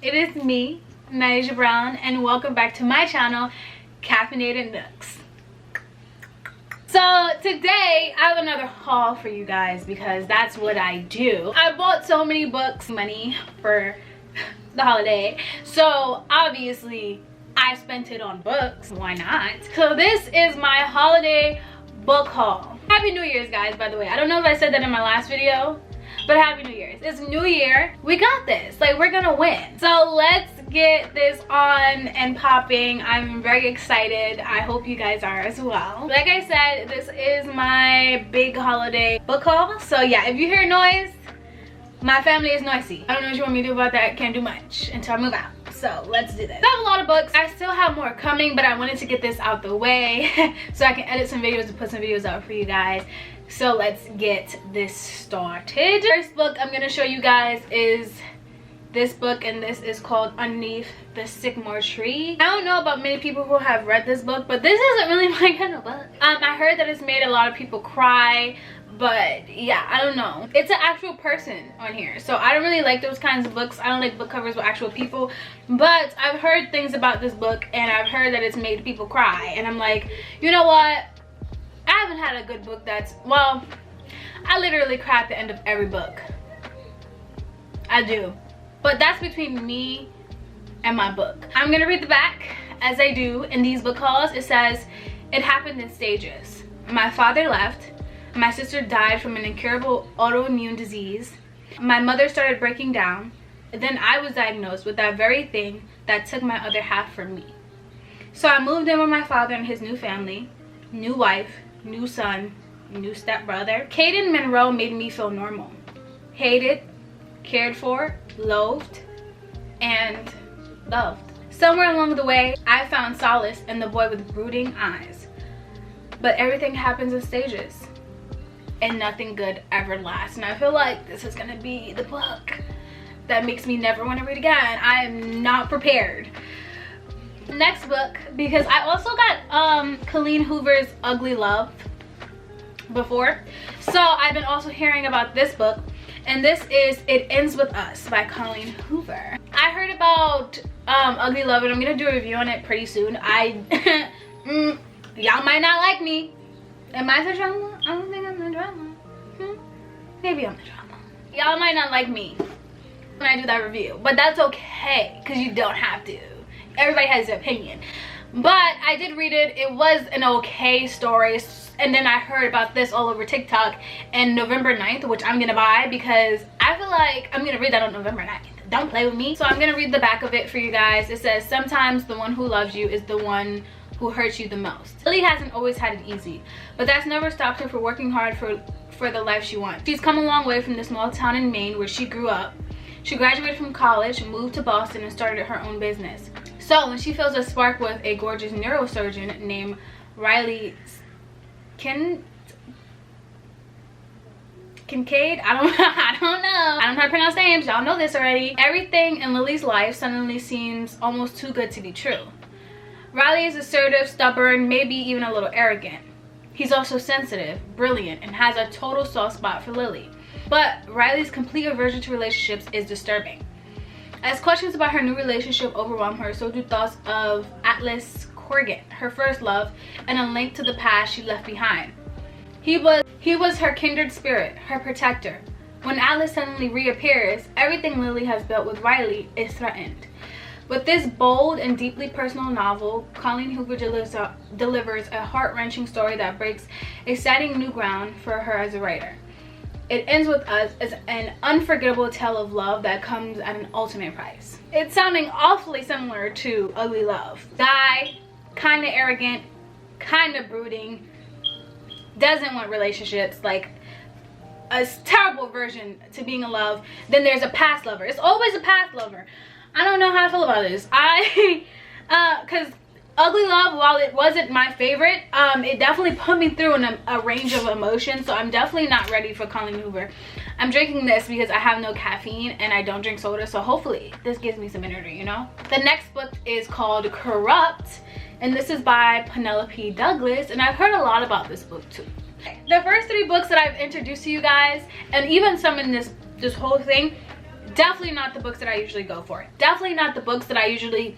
it is me, Naija Brown, and welcome back to my channel, Caffeinated Nooks. So today I have another haul for you guys because that's what I do. I bought so many books, money for the holiday, so obviously I spent it on books. Why not? So this is my holiday book haul. Happy New Year's, guys, by the way. I don't know if I said that in my last video, but Happy New Year's. It's New Year. We got this. Like, we're gonna win. So let's get this on and popping. I'm very excited. I hope you guys are as well. Like I said, this is my big holiday book haul. So yeah, if you hear noise, my family is noisy. I don't know what you want me to do about that. Can't do much until I move out. So let's do this. I have a lot of books. I still have more coming, but I wanted to get this out the way so I can edit some videos and put some videos out for you guys. So let's get this started. First book I'm gonna show you guys is this book, and this is called Underneath the Sycamore Tree. I don't know about many people who have read this book, but this isn't really my kind of book. I heard that it's made a lot of people cry, but yeah, I don't know. It's an actual person on here, so I don't really like those kinds of books. I don't like book covers with actual people, but I've heard things about this book, and I've heard that it's made people cry, and I'm like, you know what? I haven't had a good book that's, well, I literally cry at the end of every book. I do. But that's between me and my book. I'm gonna read the back, as I do in these book hauls. It says, it happened in stages. My father left. My sister died from an incurable autoimmune disease. My mother started breaking down. Then I was diagnosed with that very thing that took my other half from me. So I moved in with my father and his new family, new wife, new son, new stepbrother. Caden Monroe made me feel normal. Hated, cared for, loathed, and loved. Somewhere along the way, I found solace in the boy with brooding eyes. But everything happens in stages, and nothing good ever lasts. And I feel like this is gonna be the book that makes me never want to read again. I am not prepared. Next book, because I also got Colleen Hoover's Ugly Love before, so I've been also hearing about this book, and this is It Ends With Us by Colleen Hoover. I heard about Ugly Love, and I'm gonna do a review on it pretty soon. Y'all might not like me. Am I the drama? I don't think I'm the drama. Maybe I'm the drama. Y'all might not like me when I do that review, but that's okay, because you don't have to. Everybody has their opinion. But I did read it. It was an okay story. And then I heard about this all over TikTok and November 9th, which I'm gonna buy because I feel like I'm gonna read that on November 9th. Don't play with me. So I'm gonna read the back of it for you guys. It says, sometimes the one who loves you is the one who hurts you the most. Lily hasn't always had it easy, but that's never stopped her from working hard for the life she wants. She's come a long way from the small town in Maine where she grew up. She graduated from college, moved to Boston, and started her own business. So when she feels a spark with a gorgeous neurosurgeon named Riley Kincaid, I don't know. I don't know how to pronounce names. Y'all know this already. Everything in Lily's life suddenly seems almost too good to be true. Riley is assertive, stubborn, maybe even a little arrogant. He's also sensitive, brilliant, and has a total soft spot for Lily. But Riley's complete aversion to relationships is disturbing. As questions about her new relationship overwhelm her, so do thoughts of Atlas Corrigan, her first love, and a link to the past she left behind. He was her kindred spirit, her protector. When Atlas suddenly reappears, everything Lily has built with Riley is threatened. With this bold and deeply personal novel, Colleen Hoover delivers a heart-wrenching story that breaks exciting new ground for her as a writer. It Ends With Us is an unforgettable tale of love that comes at an ultimate price. It's sounding awfully similar to Ugly Love. Guy, kind of arrogant, kind of brooding, doesn't want relationships, like a terrible version to being in love. Then there's a past lover. It's always a past lover. I don't know how I feel about this. Because Ugly Love, while it wasn't my favorite, it definitely put me through a range of emotions, so I'm definitely not ready for Colleen Hoover. I'm drinking this because I have no caffeine and I don't drink soda, so hopefully this gives me some energy, you know? The next book is called Corrupt, and this is by Penelope Douglas, and I've heard a lot about this book too. The first 3 books that I've introduced to you guys, and even some in this whole thing, Definitely not the books that I usually go for. Definitely not the books that I usually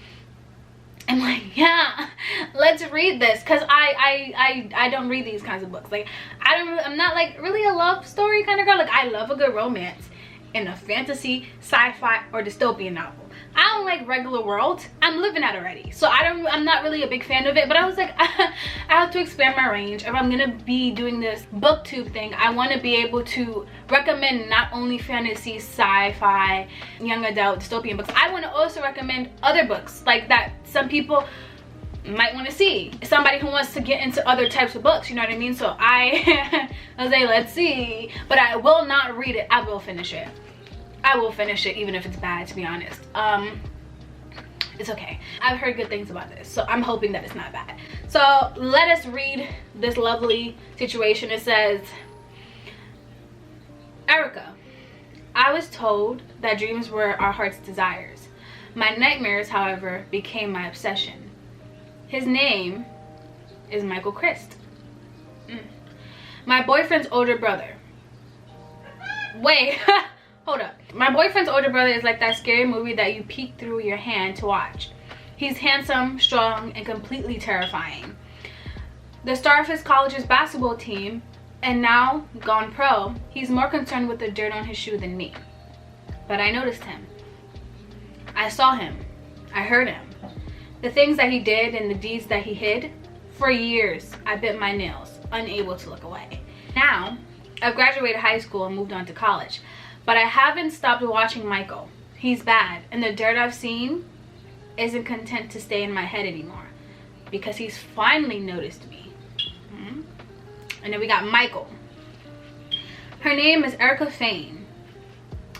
am like, yeah, let's read this, because I don't read these kinds of books. Like, I'm not like really a love story kind of girl. Like, I love a good romance in a fantasy, sci-fi, or dystopian novel. I don't like regular world. I'm living that already. So I'm not really a big fan of it, but I was like, I have to expand my range. If I'm gonna be doing this booktube thing, I want to be able to recommend not only fantasy, sci-fi, young adult, dystopian books. I want to also recommend other books like that some people might want to see. Somebody who wants to get into other types of books, you know what I mean? So I was like, let's see. But I will not read it. I will finish it. I will finish it even if it's bad, to be honest. It's okay. I've heard good things about this, so I'm hoping that it's not bad. So let us read this lovely situation. It says, Erica, I was told that dreams were our heart's desires. My nightmares, however, became my obsession. His name is Michael Christ. My boyfriend's older brother. Wait. Hold up. My boyfriend's older brother is like that scary movie that you peek through your hand to watch. He's handsome, strong, and completely terrifying. The star of his college's basketball team, and now gone pro, he's more concerned with the dirt on his shoe than me. But I noticed him. I saw him. I heard him. The things that he did and the deeds that he hid. For years, I bit my nails, unable to look away. Now, I've graduated high school and moved on to college. But I haven't stopped watching Michael. He's bad, and the dirt I've seen isn't content to stay in my head anymore, because he's finally noticed me. And then we got Michael. Her name is Erica Fane,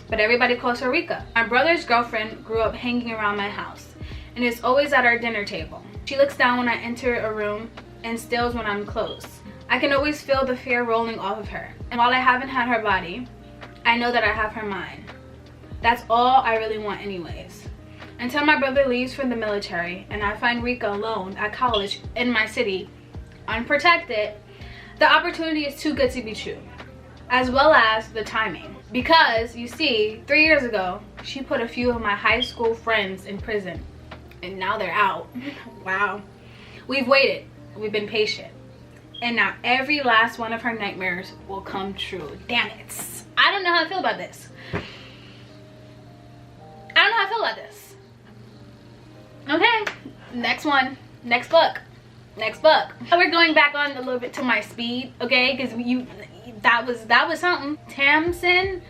but everybody calls her Rika. My brother's girlfriend grew up hanging around my house, and is always at our dinner table. She looks down when I enter a room and stills when I'm close. I can always feel the fear rolling off of her, and while I haven't had her body, I know that I have her mind. That's all I really want anyways. Until my brother leaves for the military and I find Rika alone at college in my city, unprotected, the opportunity is too good to be true. As well as the timing. Because, you see, 3 years ago, she put a few of my high school friends in prison. And now they're out. Wow. We've waited. We've been patient. And now every last one of her nightmares will come true. Damn it. I don't know how I feel about this. I don't know how I feel about this. Okay, next one, next book. We're going back on a little bit to my speed, okay? Because that was something. Tamsyn,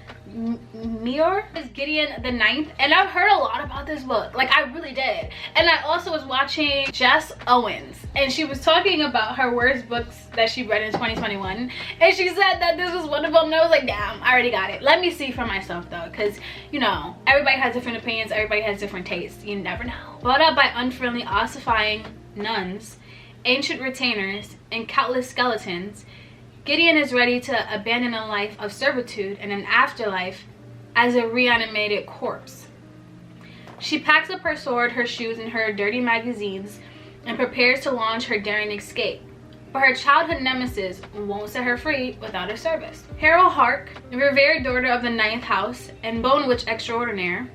Muir is Gideon the Ninth, and I've heard a lot about this book. Like, I really did. And I also was watching Jess Owens, and she was talking about her worst books that she read in 2021, and she said that this was one of them, and I was like, damn, I already got it. Let me see for myself though, because you know, everybody has different opinions, everybody has different tastes, you never know. Brought up by unfriendly ossifying nuns, ancient retainers, and countless skeletons, Gideon is ready to abandon a life of servitude and an afterlife as a reanimated corpse. She packs up her sword, her shoes, and her dirty magazines and prepares to launch her daring escape. But her childhood nemesis won't set her free without her service. Harold Hark, the revered daughter of the Ninth House and Bone Witch extraordinaire,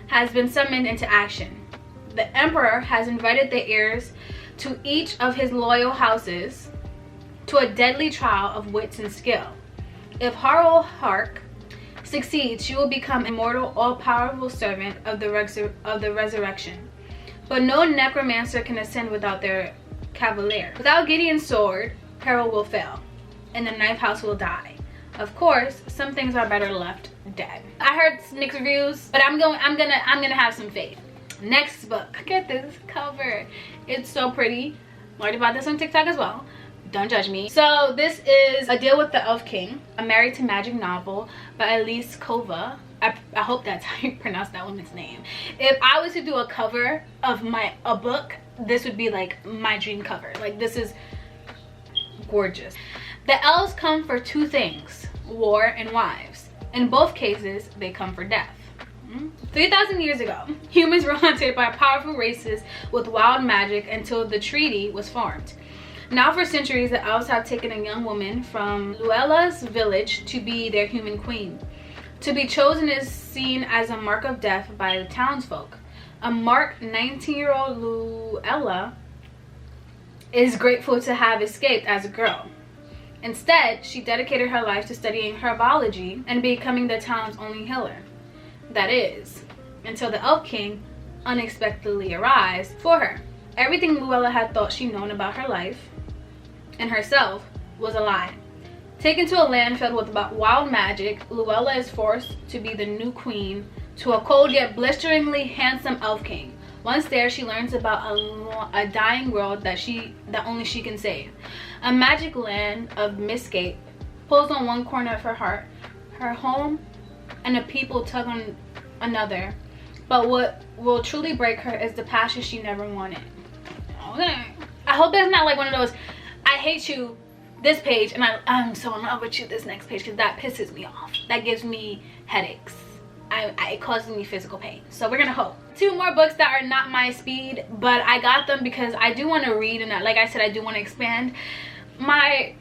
has been summoned into action. The Emperor has invited the heirs to each of his loyal houses to a deadly trial of wits and skill. If Harold Hark succeeds, she will become immortal, all-powerful servant of the resurrection. But no necromancer can ascend without their cavalier. Without Gideon's sword, Harold will fail, and the Ninth House will die. Of course, some things are better left dead. I heard mixed reviews, but I'm gonna have some faith. Next book. Look at this cover. It's so pretty. Learned about this on TikTok as well. Don't judge me. So this is A Deal with the Elf King, a Married to Magic novel by Elisa Kova. I hope that's how you pronounce that woman's name. If I was to do a cover of a book, this would be like my dream cover. Like, this is gorgeous. The elves come for two things, war and wives. In both cases, they come for death. 3,000 years ago, humans were hunted by powerful races with wild magic until the treaty was formed. Now for centuries, the elves have taken a young woman from Luella's village to be their human queen. To be chosen is seen as a mark of death by the townsfolk. A marked 19-year-old Luella is grateful to have escaped as a girl. Instead, she dedicated her life to studying herbology and becoming the town's only healer. That is, until the Elf King unexpectedly arrives for her. Everything Luella had thought she'd known about her life and herself was a lie. Taken to a land filled with wild magic, Luella is forced to be the new queen to a cold yet blisteringly handsome Elf King. Once there, she learns about a dying world that only she can save. A magic land of misscape pulls on one corner of her heart, her home, and the people tug on another. But what will truly break her is the passion she never wanted. Okay. I hope it's not like one of those, I hate you this page and I'm so in love with you this next page, because that pisses me off. That gives me headaches. It causes me physical pain. So we're gonna hope. 2 more books that are not my speed, but I got them because I do want to read, and like I said, I do want to expand my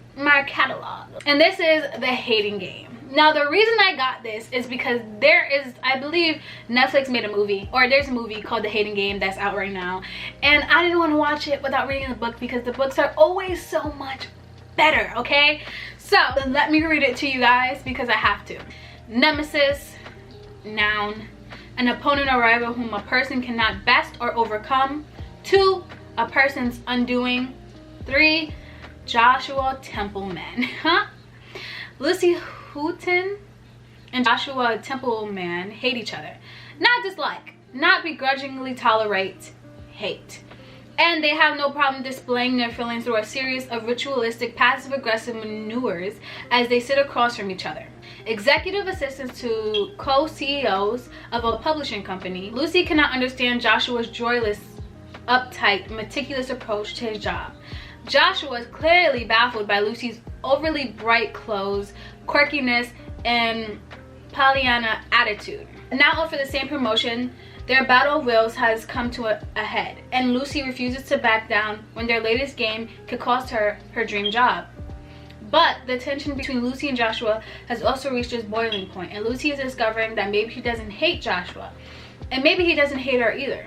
catalog. And this is The Hating Game. Now the reason I got this is because there is, I believe Netflix made a movie, or there's a movie called The Hating Game that's out right now, and I didn't want to watch it without reading the book because the books are always so much better, okay? So let me read it to you guys because I have to. Nemesis, noun, an opponent or rival whom a person cannot best or overcome. 2, a person's undoing. 3, Joshua Templeman. Lucy Houghton and Joshua Templeman hate each other. Not dislike, not begrudgingly tolerate, hate. And they have no problem displaying their feelings through a series of ritualistic passive-aggressive maneuvers as they sit across from each other. Executive assistants to co-CEOs of a publishing company, Lucy cannot understand Joshua's joyless, uptight, meticulous approach to his job. Joshua is clearly baffled by Lucy's overly bright clothes, quirkiness, and Pollyanna attitude. Now up for the same promotion, their battle of wills has come to a head, and Lucy refuses to back down when their latest game could cost her her dream job. But the tension between Lucy and Joshua has also reached its boiling point, and Lucy is discovering that maybe she doesn't hate Joshua, and maybe he doesn't hate her either.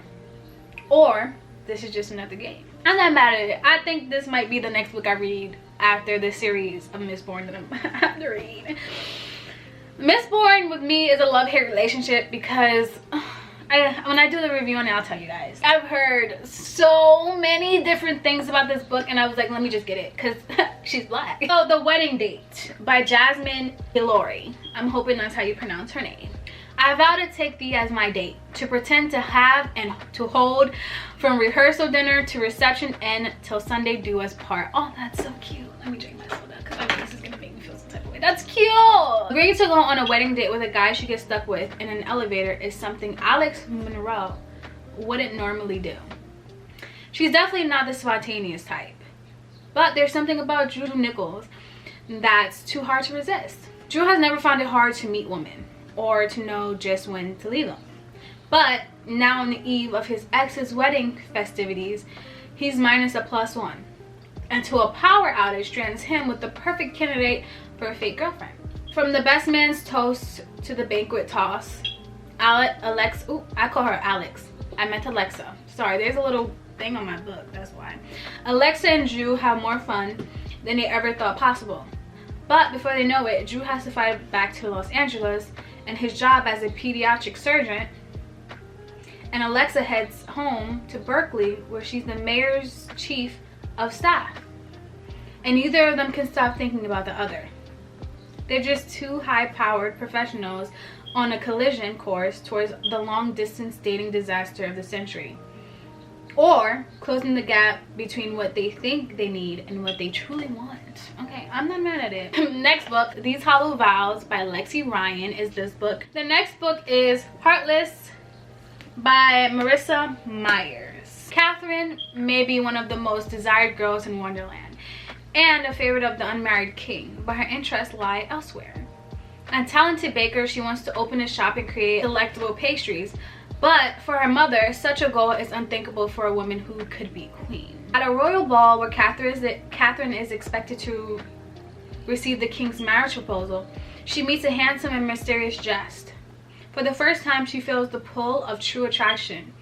Or this is just another game. I'm not mad at it. I think this might be the next book I read after the series of Mistborn that I'm have to read. Mistborn with me is a love-hate relationship because when I do the review on it, I'll tell you guys. I've heard so many different things about this book, and I was like, let me just get it because she's black. So The Wedding Date by Jasmine Guillory. I'm hoping that's how you pronounce her name. I vow to take thee as my date, to pretend to have and to hold, from rehearsal dinner to reception and till Sunday do us part. Oh, that's so cute. Let me drink my soda because I know this is gonna make me feel some type of way. That's cute. Agreeing to go on a wedding date with a guy she gets stuck with in an elevator is something Alex Monroe wouldn't normally do. She's definitely not the spontaneous type, but there's something about Drew Nichols that's too hard to resist. Drew has never found it hard to meet women or to know just when to leave them. But now on the eve of his ex's wedding festivities, he's minus a +1. Until a power outage strands him with the perfect candidate for a fake girlfriend. From the best man's toast to the banquet toss, I call her Alex. I meant Alexa. Sorry, there's a little thing on my book, that's why. Alexa and Drew have more fun than they ever thought possible. But before they know it, Drew has to fly back to Los Angeles and his job as a pediatric surgeon, and Alexa heads home to Berkeley where she's the mayor's chief of staff, and neither of them can stop thinking about the other. They're just two high-powered professionals on a collision course towards the long-distance dating disaster of the century, or closing the gap between what they think they need and what they truly want. Okay, I'm not mad at it. Next book, These Hollow Vows by Lexi Ryan is this book. The next book is Heartless by Marissa Myers. Catherine may be one of the most desired girls in Wonderland and a favorite of the unmarried king, but her interests lie elsewhere. A talented baker, she wants to open a shop and create delectable pastries, but for her mother, such a goal is unthinkable for a woman who could be queen. At a royal ball where Catherine is expected to receive the king's marriage proposal, she meets a handsome and mysterious Jest. For the first time, she feels the pull of true attraction.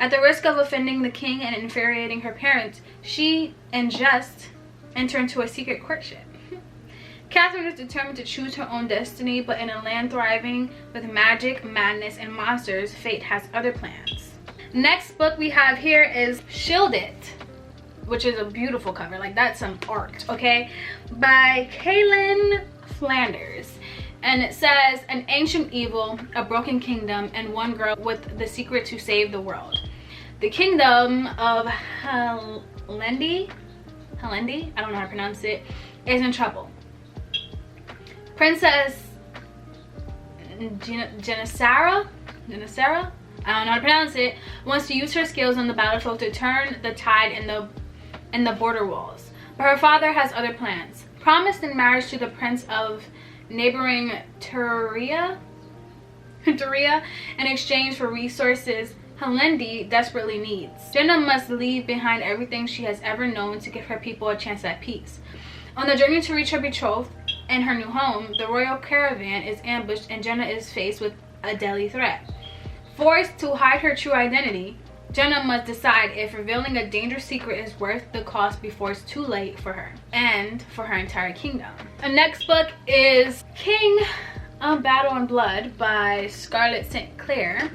At the risk of offending the king and infuriating her parents, she and Jest enter into a secret courtship. Catherine is determined to choose her own destiny, but in a land thriving with magic, madness, and monsters, fate has other plans. Next book we have here is Gilded, which is a beautiful cover. Like, that's some art, okay? By KayLynn Flanders. And it says, an ancient evil, a broken kingdom, and one girl with the secret to save the world. The kingdom of Helendi, I don't know how to pronounce it, is in trouble. Princess Genesara, I don't know how to pronounce it, wants to use her skills on the battlefield to turn the tide in the border walls. But her father has other plans. Promised in marriage to the prince of neighboring Turia in exchange for resources Helendi desperately needs. Jenna must leave behind everything she has ever known to give her people a chance at peace. On the journey to reach her betrothed and her new home, the royal caravan is ambushed and Jenna is faced with a deadly threat. Forced to hide her true identity, Jenna must decide if revealing a dangerous secret is worth the cost before it's too late for her and for her entire kingdom. The next book is King of Battle and Blood by Scarlett St. Clair.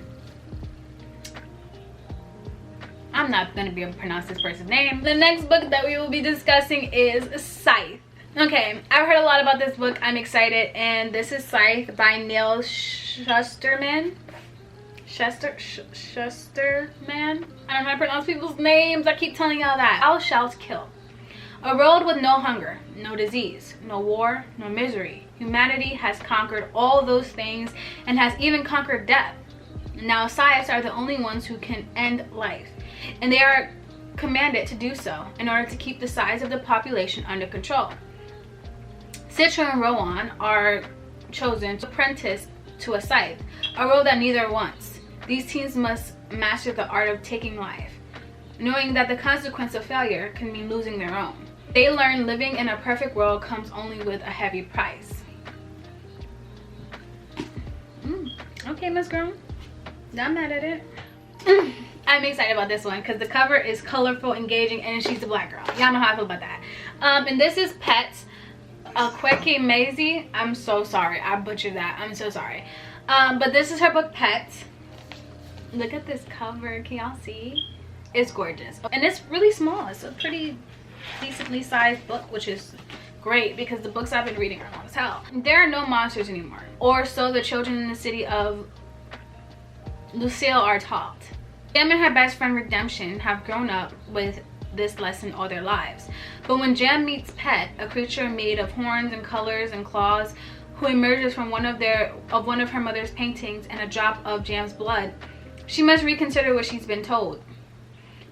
I'm not going to be able to pronounce this person's name. The next book that we will be discussing is Scythe. Okay, I've heard a lot about this book. I'm excited. And this is Scythe by Neal Shusterman. Shusterman? I don't know how to pronounce people's names. I keep telling y'all that. Thou shalt kill. A world with no hunger, no disease, no war, no misery. Humanity has conquered all those things and has even conquered death. Now scythes are the only ones who can end life, and they are commanded to do so in order to keep the size of the population under control. Citra and Rowan are chosen to apprentice to a scythe, a role that neither wants. These teens must master the art of taking life, knowing that the consequence of failure can mean losing their own. They learn living in a perfect world comes only with a heavy price. Okay, Miss Girl. Not mad at it. I'm excited about this one because the cover is colorful, engaging, and she's a black girl. Y'all know how I feel about that. And this is Pets, Akwaeke Emezi. I'm so sorry. I butchered that. I'm so sorry. But this is her book, Pets. Look at this cover. Can y'all see? It's gorgeous. And it's really small. It's a pretty decently sized book, which is great because the books I've been reading are long as hell. There are no monsters anymore, or so the children in the city of Lucille are taught. Jam and her best friend Redemption have grown up with this lesson all their lives. But when Jam meets Pet, a creature made of horns and colors and claws, who emerges from one of her mother's paintings and a drop of Jam's blood, she must reconsider what she's been told.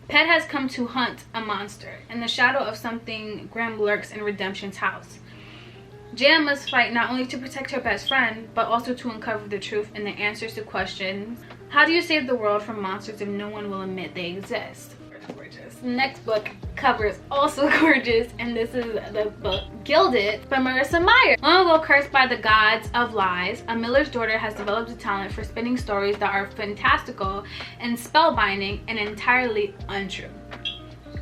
Pet has come to hunt a monster, and the shadow of something grim lurks in Redemption's house. Jam must fight not only to protect her best friend, but also to uncover the truth and the answers to questions. How do you save the world from monsters if no one will admit they exist? Gorgeous. Next book cover is also gorgeous, and this is the book Gilded by Marissa Meyer. Long ago, cursed by the gods of lies, a miller's daughter has developed a talent for spinning stories that are fantastical and spellbinding and entirely untrue,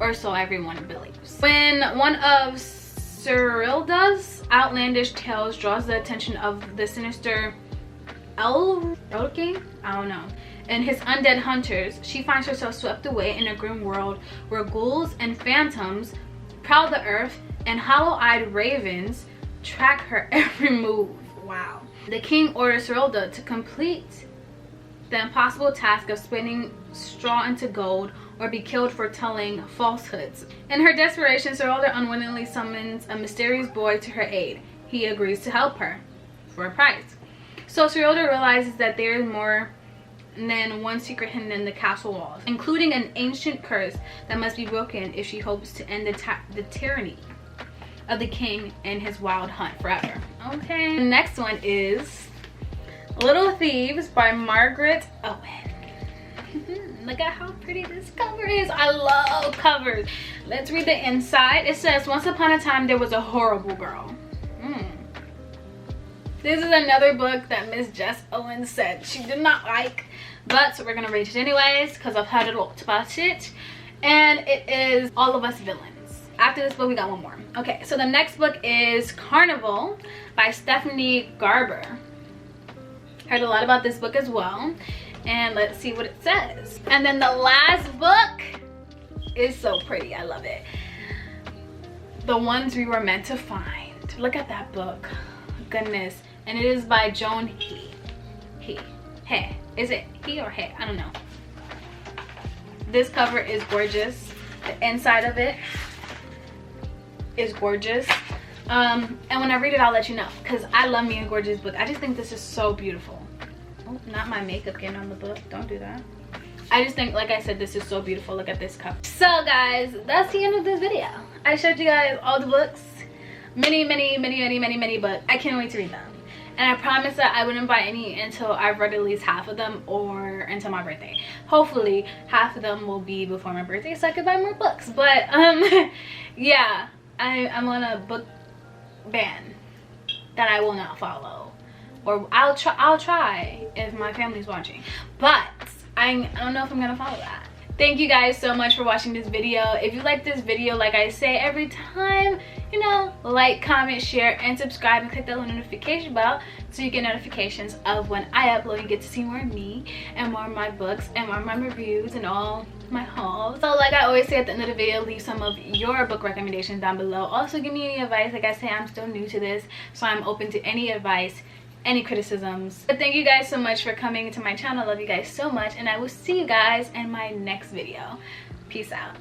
or so everyone believes. When one of Cyrilda's outlandish tales draws the attention of the sinister Elking, I don't know, and his undead hunters, she finds herself swept away in a grim world where ghouls and phantoms prowl the earth and hollow-eyed ravens track her every move. Wow. The king orders Cyrilda to complete the impossible task of spinning straw into gold or be killed for telling falsehoods. In her desperation, Cyrilda unwittingly summons a mysterious boy to her aid. He agrees to help her for a price. So Cyrilda realizes that there is more than one secret hidden in the castle walls, including an ancient curse that must be broken if she hopes to end the tyranny of the king and his wild hunt forever. Okay. The next one is Little Thieves by Margaret Owen. Look at how pretty this cover is. I love covers. Let's read the inside. It says, once upon a time there was a horrible girl. This is another book that Miss Jess Owen said she did not like, but we're gonna read it anyways because I've heard a lot about it. And it is All of Us Villains. After this book, we got one more. Okay, so the next book is Carnival by Stephanie Garber. Heard a lot about this book as well. And let's see what it says. And then the last book is so pretty. I love it. The Ones We Were Meant to Find. Look at that book. Goodness. And it is by Joan He. Is it he or he? I don't know. This cover is gorgeous. The inside of it is gorgeous. And when I read it, I'll let you know, because I love me a gorgeous book. I just think this is so beautiful. Oh, not my makeup getting on the book. Don't do that. I just think, like I said, this is so beautiful. Look at this cover. So guys, that's the end of this video. I showed you guys all the books. Many books. I can't wait to read them. And I promised that I wouldn't buy any until I've read at least half of them, or until my birthday. Hopefully half of them will be before my birthday so I could buy more books. But yeah, I'm on a book ban that I will not follow, or I'll try if my family's watching, but I don't know if I'm gonna follow that. Thank you guys so much for watching this video. If you like this video, like I say every time, you know, like, comment, share, and subscribe, and click that little notification bell so you get notifications of when I upload. You get to see more of me and more of my books and more of my reviews and all my hauls. So like I always say at the end of the video, leave some of your book recommendations down below. Also give me any advice. Like I say, I'm still new to this, so I'm open to any advice, any criticisms. But thank you guys so much for coming to my channel. I love you guys so much, and I will see you guys in my next video. Peace out.